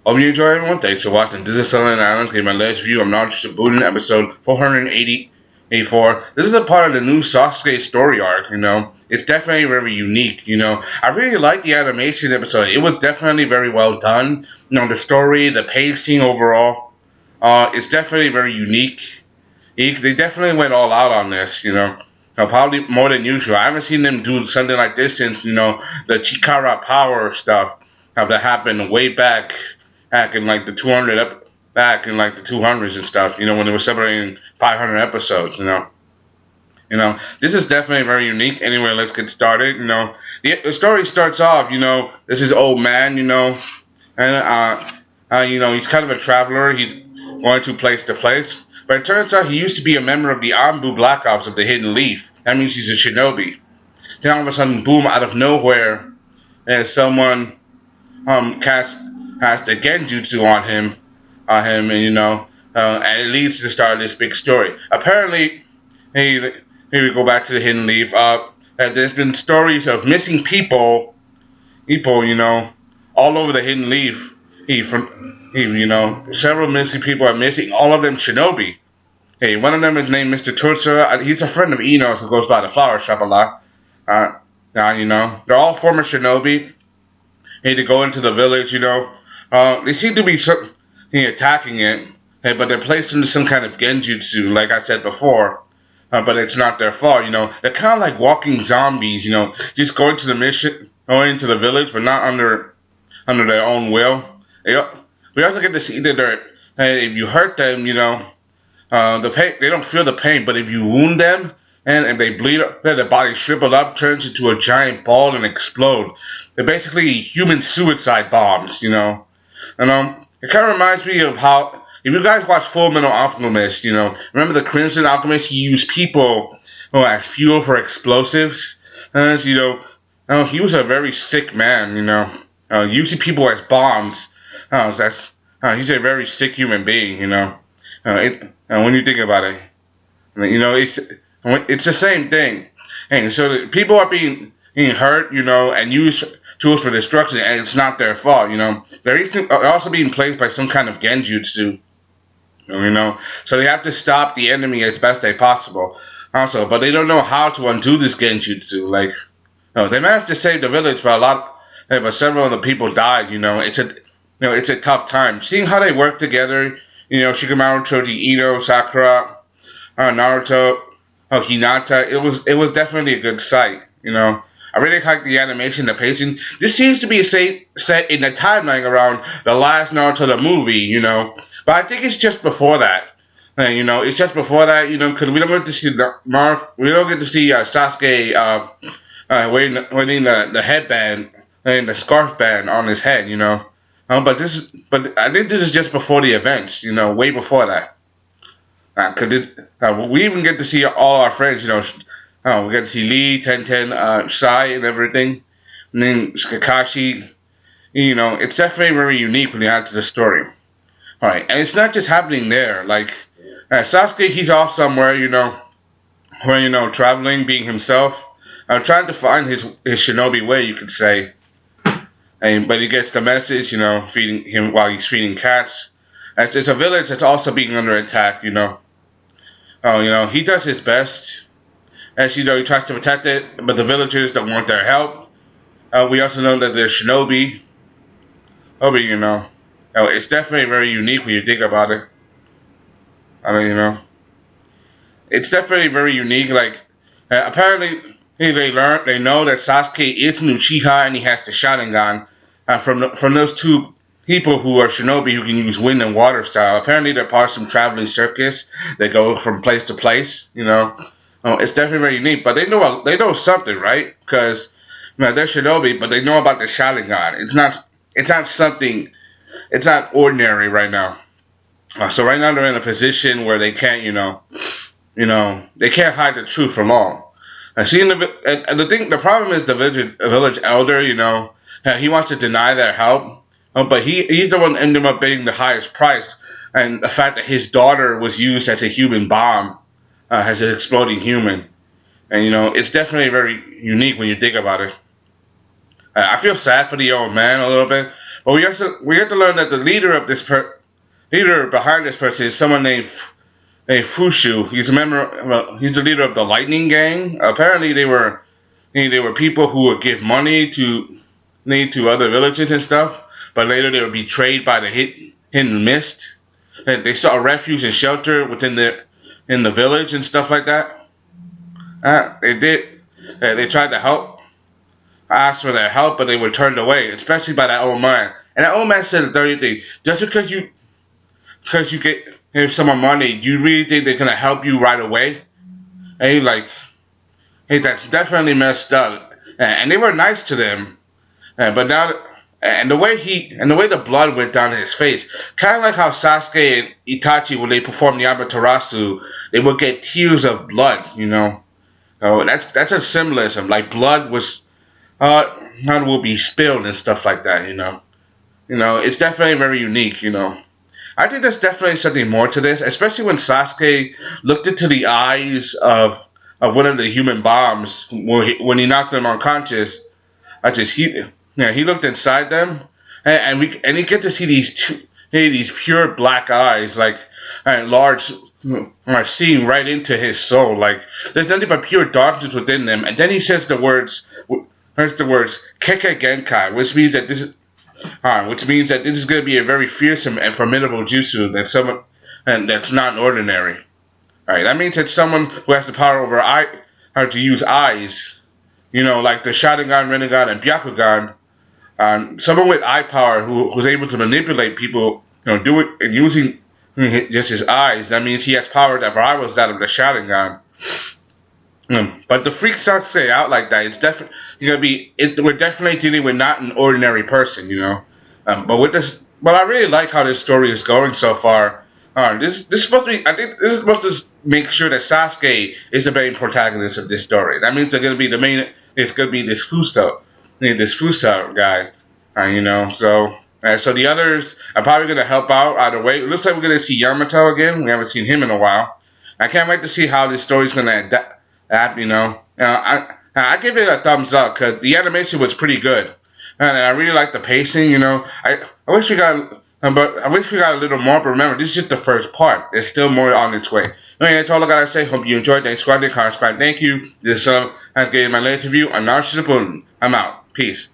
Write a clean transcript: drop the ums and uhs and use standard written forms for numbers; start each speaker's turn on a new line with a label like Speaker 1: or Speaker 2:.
Speaker 1: Hope you enjoy everyone. Thanks for watching. This is Sellavin Island. Give my latest review of Naruto Shippuden, episode 484. This is a part of the new Sasuke story arc. It's definitely very unique. I really like the animation episode. It was definitely very well done. The story, the pacing overall, it's definitely very unique. They definitely went all out on this. Probably more than usual. I haven't seen them do something like this since, the Chikara power stuff that happened way back in like the 200s and stuff, when they were celebrating 500 episodes. This is definitely very unique. Anyway, let's get started. The story starts off, this is old man, and he's kind of a traveler. He's going to place to place, but it turns out he used to be a member of the Anbu Black Ops of the Hidden Leaf. That means he's a shinobi. Then all of a sudden, boom, out of nowhere, as someone cast the genjutsu on him, and and it leads to the start of this big story. Apparently, here we go back to the Hidden Leaf. There's been stories of missing people, all over the Hidden Leaf. Several missing people are missing. All of them shinobi. Hey, one of them is named Mr. Tursa. He's a friend of Ino's who goes by the flower shop a lot. They're all former shinobi. Hey, to go into the village, they seem to be attacking it, but they're placed into some kind of genjutsu, like I said before. But it's not their fault, They're kind of like walking zombies, just going to the mission, going into the village, but not under their own will. We also get to see that if you hurt them, the pain, they don't feel the pain, but if you wound them and they bleed, their body shriveled up, turns into a giant ball and explode. They're basically human suicide bombs, And it kind of reminds me of how, if you guys watch Full Metal Alchemist, remember the Crimson Alchemist? He used people as fuel for explosives. He was a very sick man, using people as bombs. He's a very sick human being, when you think about it, it's the same thing. And so the people are being hurt, and used tools for destruction, and it's not their fault, They're also being placed by some kind of genjutsu, So they have to stop the enemy as best they possible. Also, but they don't know how to undo this genjutsu. They managed to save the village, but several of the people died. It's a tough time. Seeing how they work together, Shikamaru, Choji, Ino, Sakura, Naruto, Hinata. It was definitely a good sight. I really like the animation, the pacing. This seems to be set in the timeline around the last Naruto the movie, But I think it's just before that. It's just before that, because we don't get to see Sasuke wearing the headband and the scarf band on his head, But I think this is just before the events, way before that. We even get to see all our friends, we get to see Lee, Tenten, Sai, and everything. And then Kakashi. It's definitely very unique when you add to the story. Alright, and it's not just happening there. Sasuke, he's off somewhere, traveling, being himself. Trying to find his shinobi way, you could say. But he gets the message, feeding him while he's feeding cats. It's a village that's also being under attack, he does his best. As he tries to protect it, but the villagers don't want their help. We also know that they're shinobi. It's definitely very unique when you think about it. It's definitely very unique. Apparently, they know that Sasuke is an Uchiha and he has the Sharingan. From those two people who are shinobi who can use wind and water style. Apparently, they're part of some traveling circus. They go from place to place. It's definitely very unique, but they know something, right? Because they're shinobi, but they know about the Sharingan. It's not something. It's not ordinary right now. So right now they're in a position where they can't, they can't hide the truth from all. The problem is the village elder, he wants to deny their help, but he's the one that ended up paying the highest price, and the fact that his daughter was used as a human bomb, as an exploding human, and it's definitely very unique when you think about it. I feel sad for the old man a little bit, But we have to learn that the leader behind this person is someone named Fushu. He's a member. Well, he's the leader of the Lightning Gang. Apparently, they were people who would give money to other villages and stuff. But later, they were betrayed by the hidden mist. They sought a refuge and shelter in the village and stuff like that. They did. They tried to help, asked for their help, but they were turned away, especially by that old man. And that old man said the dirty thing: just because you give someone money, you really think they're gonna help you right away? And he's like, hey, that's definitely messed up. And they were nice to them, but now. And the way the blood went down his face, kind of like how Sasuke and Itachi, when they performed the Amaterasu, they would get tears of blood, you know. So that's a symbolism, like blood will be spilled and stuff like that, you know. You know, it's definitely very unique, you know. I think there's definitely something more to this, especially when Sasuke looked into the eyes of one of the human bombs when he knocked them unconscious. He looked inside them, and you get to see these pure black eyes, like large, are seeing right into his soul. Like there's nothing but pure darkness within them. And then he says the words Kekkei Genkai, which means that this is going to be a very fearsome and formidable jutsu that's not ordinary. All right, that means that someone who has the power over how to use eyes, you know, like the Sharingan, Rinnegan, and Byakugan. Someone with eye power who's able to manipulate people, you know, do it and using just his eyes. That means he has power that rivals that of the Sharingan. But the freaks don't say out like that. It's definitely we're definitely dealing with not an ordinary person, you know. But I really like how this story is going so far. This is supposed to be. I think this is supposed to make sure that Sasuke is the main protagonist of this story. That means they're going to be the main. It's going to be this Fusa guy, you know. So the others are probably going to help out either way. It looks like we're going to see Yamato again. We haven't seen him in a while. I can't wait to see how this story's going to adapt, you know. I give it a thumbs up because the animation was pretty good, and I really like the pacing. You know, I wish we got, but I wish we got a little more. But remember, this is just the first part. There's still more on its way. Anyway, that's all I gotta say. Hope you enjoyed. Thanks for watching. Thank you. This has been my latest review on Naruto Shippuden. I'm out. Peace.